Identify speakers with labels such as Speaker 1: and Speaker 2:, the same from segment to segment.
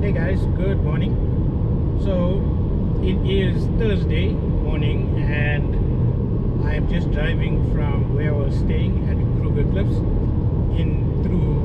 Speaker 1: Hey guys, good morning. So it is Thursday morning and I am just driving from where I was staying at Kruger Cliffs in through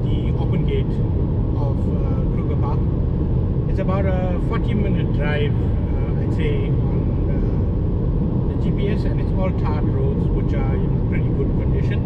Speaker 1: the Orpen Gate of Kruger Park. It's about a 40-minute drive, I'd say, on the GPS, and it's all tarred roads which are in pretty good condition.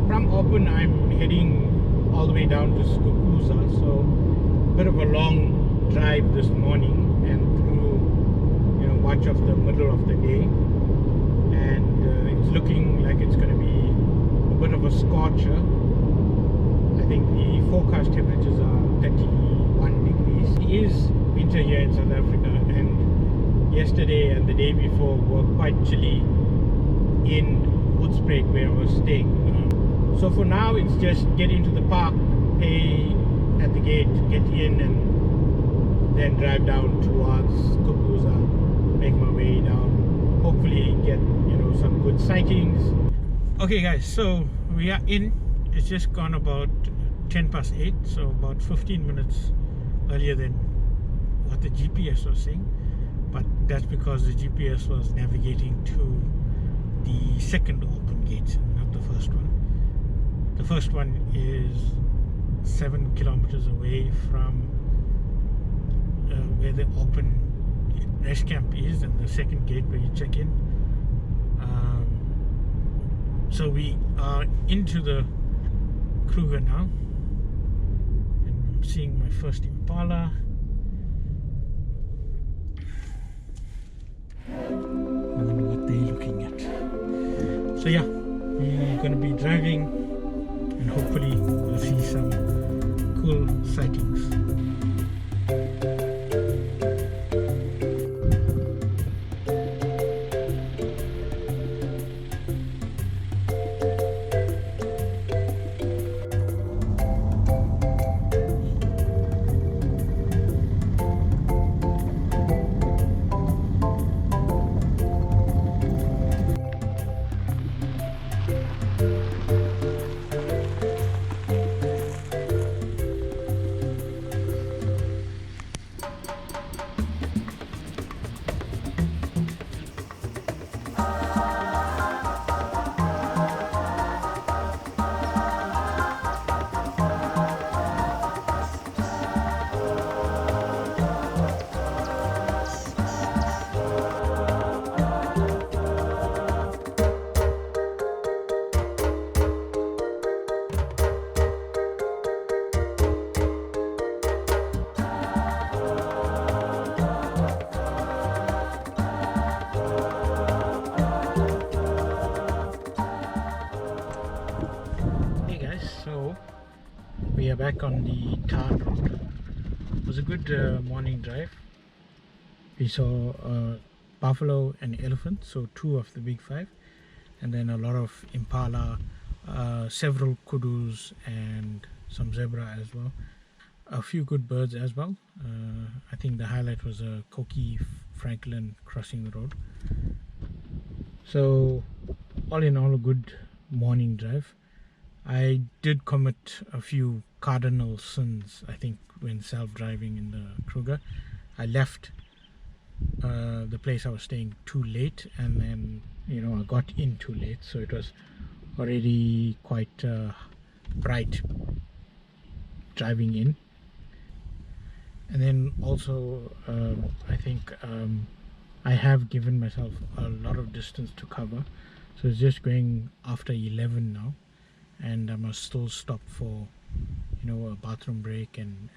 Speaker 1: From Orpen I'm heading all the way down to SKUKUZA, so a bit of a long drive this morning and through much of the middle of the day, and it's looking like it's going to be a bit of a scorcher. I think the forecast temperatures are 31 degrees. It is winter here in South Africa, and yesterday and the day before were quite chilly in Hoedspruit where I was staying. So for now it's just get into the park, pay at the gate, get in, and then drive down towards KUDU, make my way down, hopefully get some good sightings. Okay guys, so we are in. It's just gone about 8:10, so about 15 minutes earlier than what the GPS was saying, but that's because the GPS was navigating to the second Orpen Gate, not the first one. The first one is 7 kilometers away from where the Orpen rest camp is, and the second gate where you check in. So we are into the Kruger now, and I'm seeing my first Impala. I wonder what they're looking at. So yeah, we're going to be driving and hopefully we'll see some cool sightings. So we are back on the tarred road. It was a good morning drive. We saw buffalo and elephant, so 2 of the big 5, and then a lot of impala, several kudus, and some zebra as well. A few good birds as well. I think the highlight was a COQULFRANCOLIN crossing the road. So all in all, a good morning drive. I did commit a few cardinal sins, I think, when self-driving in the Kruger. I left the place I was staying too late, and then I got in too late, so it was already quite bright driving in. And then also I think I have given myself a lot of distance to cover, so it's just going after 11 now. And I must still stop for a bathroom break and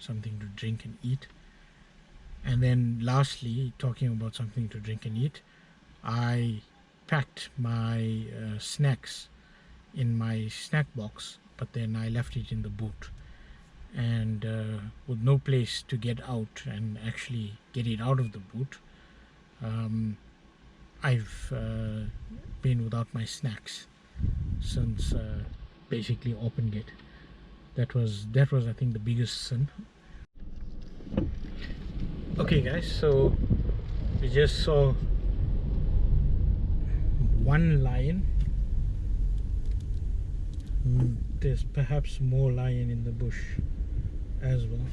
Speaker 1: something to drink and eat. And then lastly, talking about something to drink and eat, I packed my snacks in my snack box, but then I left it in the boot, and with no place to get out and actually get it out of the boot, I've been without my snacks since basically Orpen Gate. That was I think the biggest sin. Okay guys, so we just saw one lion. There's perhaps more lion in the bush as well.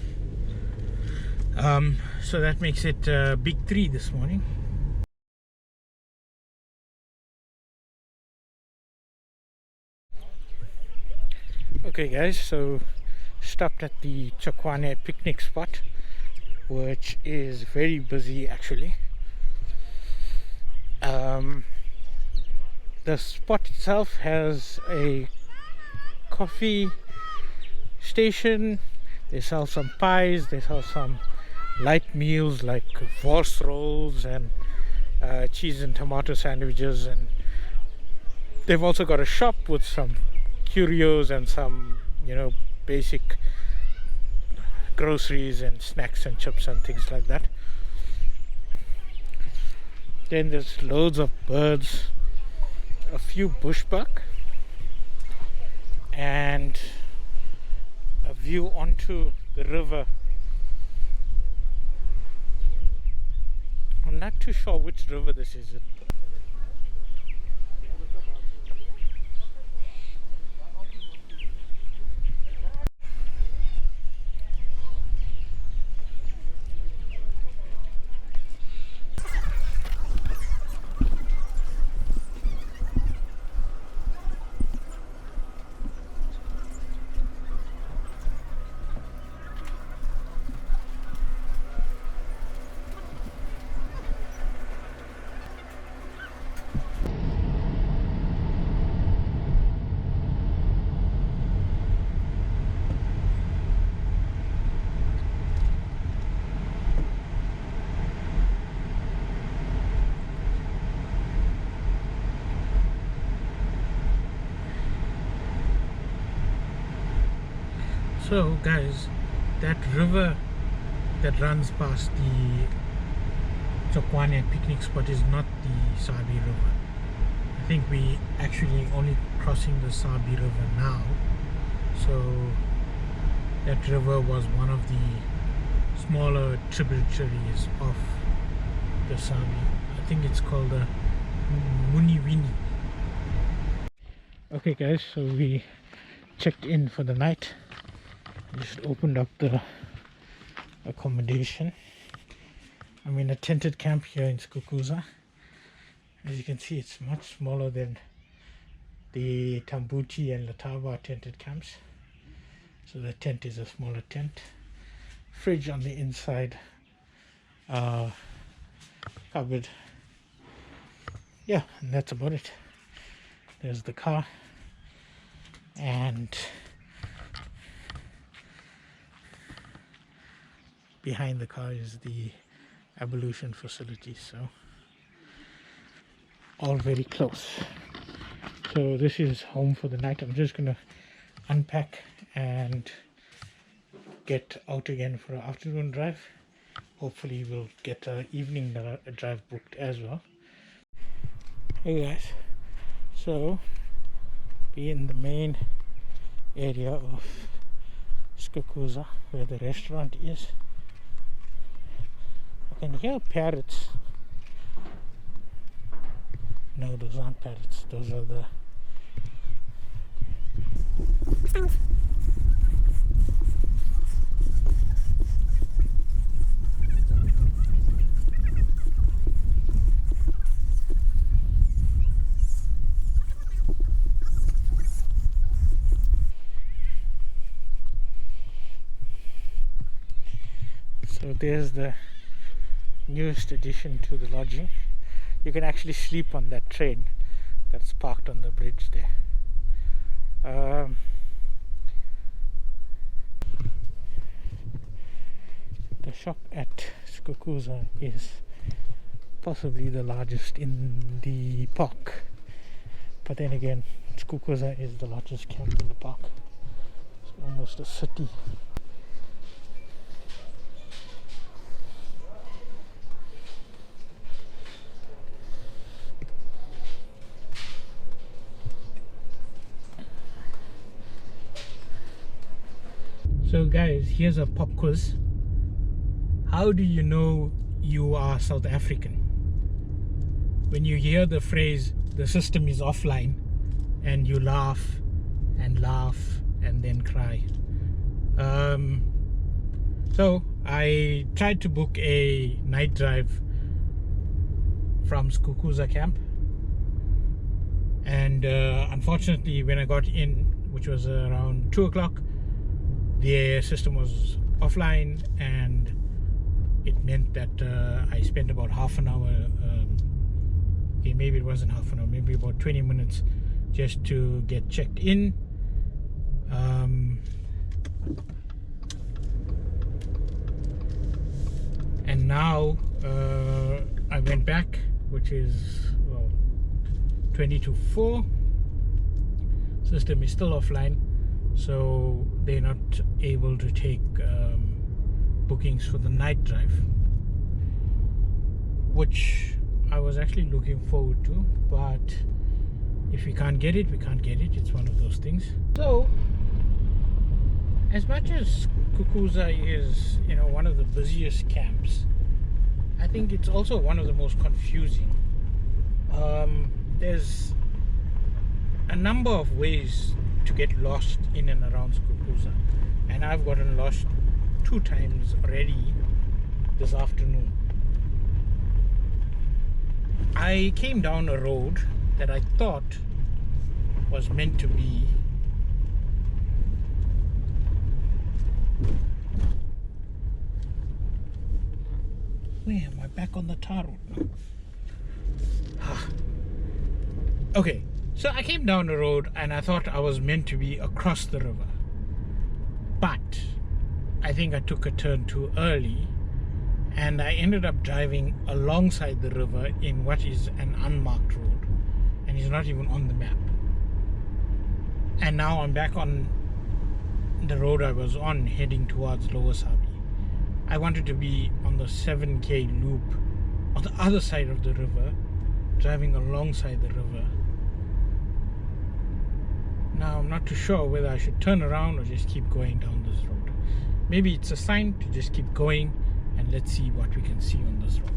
Speaker 1: So that makes it big 3 this morning. Okay guys, so stopped at the TSHOKWANE picnic spot, which is very busy actually. The spot itself has a coffee station. They sell some pies, they sell some light meals like wors rolls and cheese and tomato sandwiches, and they've also got a shop with some curios and some, you know, basic groceries and snacks and chips and things like that. Then there's loads of birds, a few bushbuck, and a view onto the river. I'm not too sure which river this is. So guys, that river that runs past the TSHOKWANE picnic spot is not the Sabi River. I think we actually only crossing the Sabi River now. So that river was one of the smaller tributaries of the Sabi. I think it's called the Muniwini. Okay guys, so we checked in for the night. Just opened up the accommodation. I'm in a tented camp here in SKUKUZA. As you can see, it's much smaller than the Tambuti and Lataba tented camps. So the tent is a smaller tent. Fridge on the inside. Cupboard. Yeah, and that's about it. There's the car. And behind the car is the ablution facility, so all very close. So this is home for the night. I'm just gonna unpack and get out again for an afternoon drive. Hopefully we'll get an evening drive booked as well. Hey guys, so we're in the main area of SKUKUZA where the restaurant is. I can hear parrots. No, those aren't parrots. Those are the so there's the newest addition to the lodging. You can actually sleep on that train that's parked on the bridge there. The shop at SKUKUZA is possibly the largest in the park, but then again, SKUKUZA is the largest camp in the park. It's almost a city. So guys, here's a pop quiz. How do you know you are South African? When you hear the phrase, the system is offline, and you laugh and laugh and then cry. So I tried to book a night drive from SKUKUZA camp, and unfortunately when I got in, which was around 2 o'clock, the system was offline, and it meant that I spent about half an hour, okay, maybe it wasn't half an hour, maybe about 20 minutes just to get checked in. And now I went back, which is, well, 20 to 4. System is still offline, so they're not able to take bookings for the night drive, which I was actually looking forward to, but if we can't get it, we can't get it. It's one of those things. So as much as KUKUZA is, you know, one of the busiest camps, I think it's also one of the most confusing. There's a number of ways to get lost in and around KUKUZA, and I've gotten lost 2 times already this afternoon. I came down a road that I thought was meant to be where am I? Back on the tar road now. Okay, so I came down the road and I thought I was meant to be across the river, but I think I took a turn too early and I ended up driving alongside the river in what is an unmarked road, and it's not even on the map. And now I'm back on the road I was on, heading towards Lower Sabi. I wanted to be on the 7K loop on the other side of the river, driving alongside the river. Now I'm not too sure whether I should turn around or just keep going down this road. Maybe it's a sign to just keep going, and let's see what we can see on this road.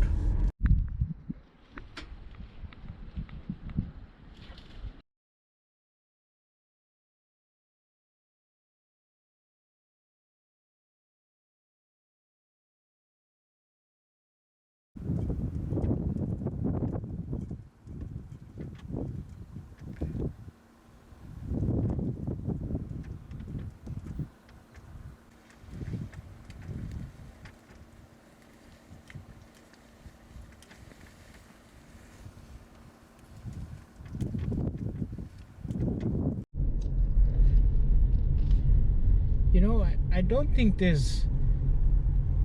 Speaker 1: You know, I don't think there's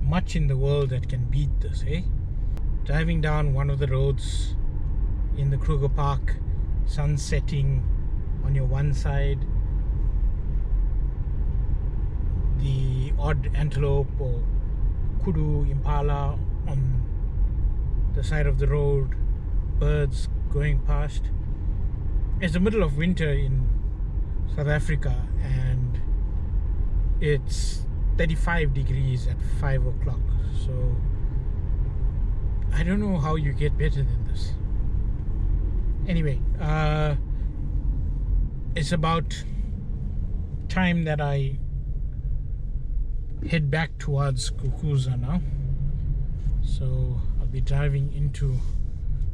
Speaker 1: much in the world that can beat this, eh? Driving down one of the roads in the Kruger Park, sun setting on your one side, the odd antelope or kudu, impala on the side of the road, birds going past. It's the middle of winter in South Africa, and it's 35 degrees at 5 o'clock, so I don't know how you get better than this. Anyway, it's about time that I head back towards KUKUZA now, so I'll be driving into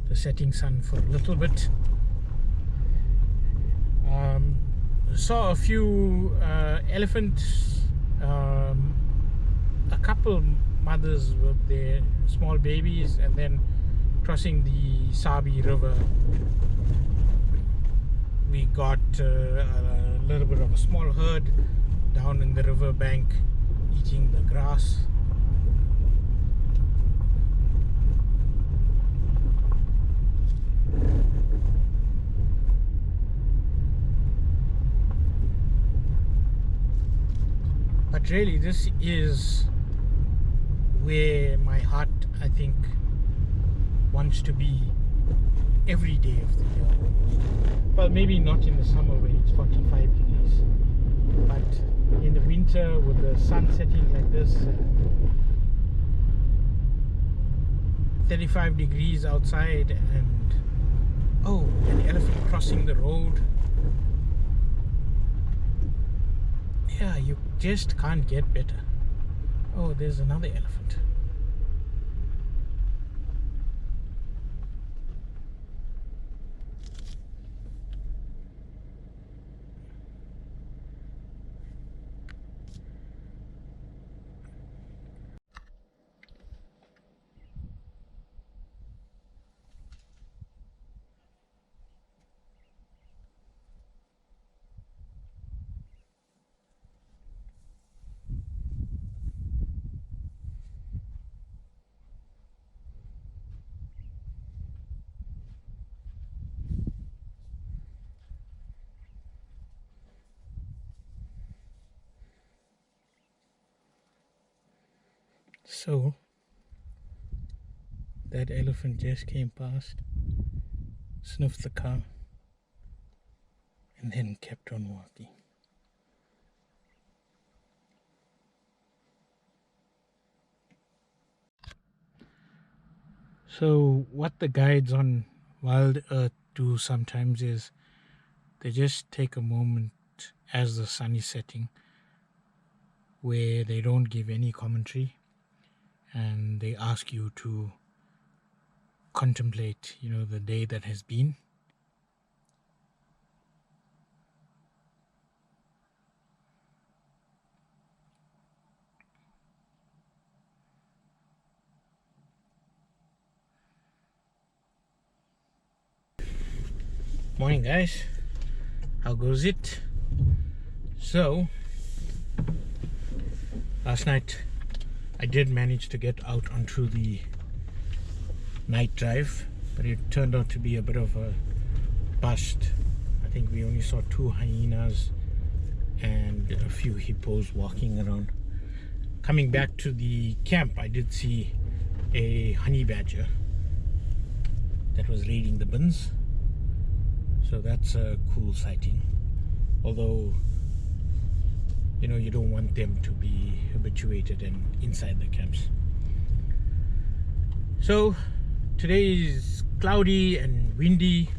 Speaker 1: the setting sun for a little bit. Saw a few elephants, a couple mothers with their small babies, and then crossing the Sabi River we got a little bit of a small herd down in the river bank eating the grass. But really, this is where my heart, I think, wants to be every day of the year. Well, maybe not in the summer when it's 45 degrees, but in the winter with the sun setting like this, 35 degrees outside, and oh, an elephant crossing the road. Yeah, you just can't get better. Oh, there's another elephant. So that elephant just came past, sniffed the car, and then kept on walking. So what the guides on Wild Earth do sometimes is they just take a moment as the sun is setting where they don't give any commentary, and they ask you to contemplate, the day that has been. Morning, guys. How goes it? So last night I did manage to get out onto the night drive, but it turned out to be a bit of a bust. I think we only saw 2 hyenas and a few hippos walking around. Coming back to the camp, I did see a honey badger that was raiding the bins, so that's a cool sighting. Although, you don't want them to be habituated and inside the camps. So today is cloudy and windy,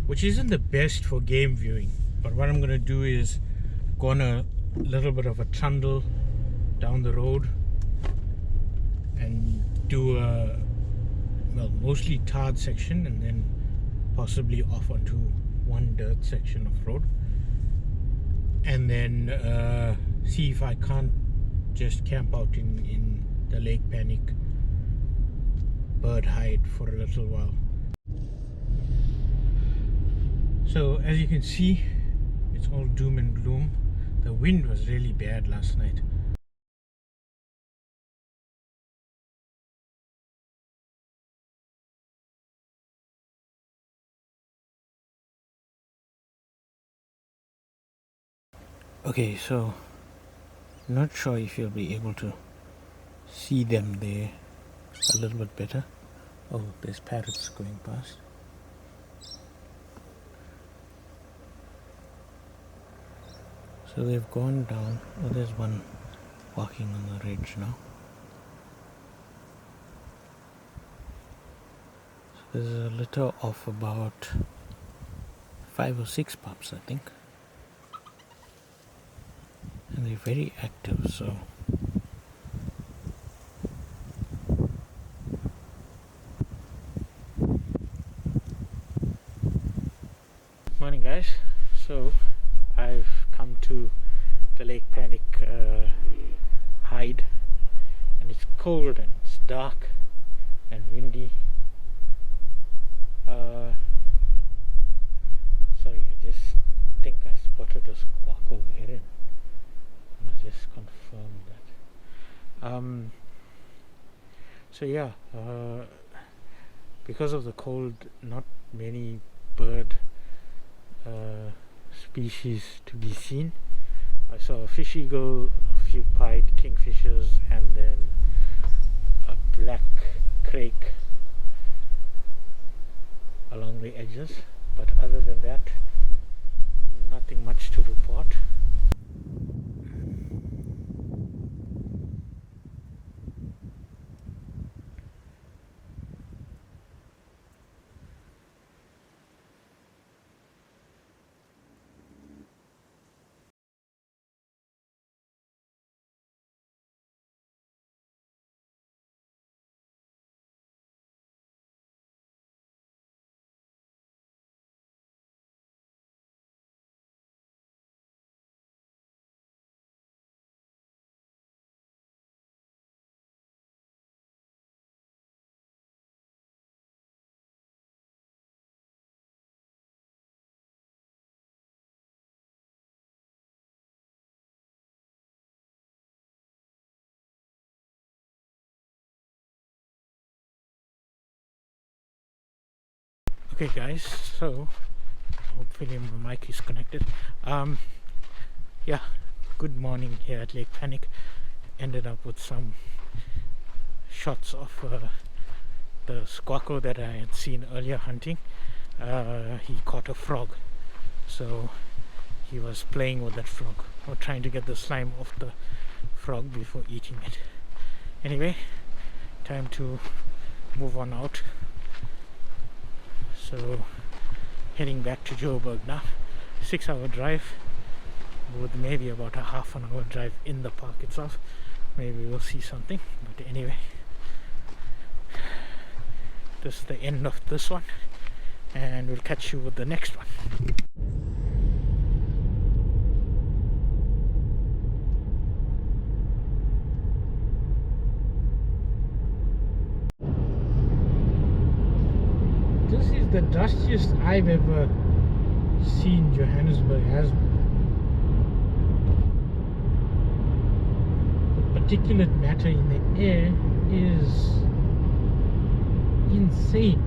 Speaker 1: which isn't the best for game viewing, but what I'm gonna do is go on a little bit of a trundle down the road and do a mostly tarred section, and then possibly off onto one dirt section of road, and then see if I can't just camp out in the Lake Panic bird hide for a little while. So as you can see, it's all doom and gloom. The wind was really bad last night. Okay, so not sure if you'll be able to see them there a little bit better. Oh, there's parrots going past. So they've gone down. Oh, there's one walking on the ridge now. So there's a litter of about 5 or 6 pups, I think. And they're very active, so morning, guys. So I've come to the Lake Panic hide, and it's cold and it's dark and windy. Sorry, I just think I spotted a squawk heron. I must just confirm that. So yeah, because of the cold, not many bird species to be seen. I saw a fish eagle, a few pied kingfishers, and then a black crake along the edges, but other than that, nothing much to report. Okay guys, so hopefully my mic is connected. Yeah, good morning here at Lake Panic. Ended up with some shots of the squawko that I had seen earlier hunting. He caught a frog, so he was playing with that frog or trying to get the slime off the frog before eating it. Anyway, time to move on out. So heading back to Joburg now. 6-hour drive with maybe about a half an hour drive in the park itself. Maybe we'll see something, but anyway, this is the end of this one, and we'll catch you with the next one. This is the dustiest I've ever seen Johannesburg has been. The particulate matter in the air is insane.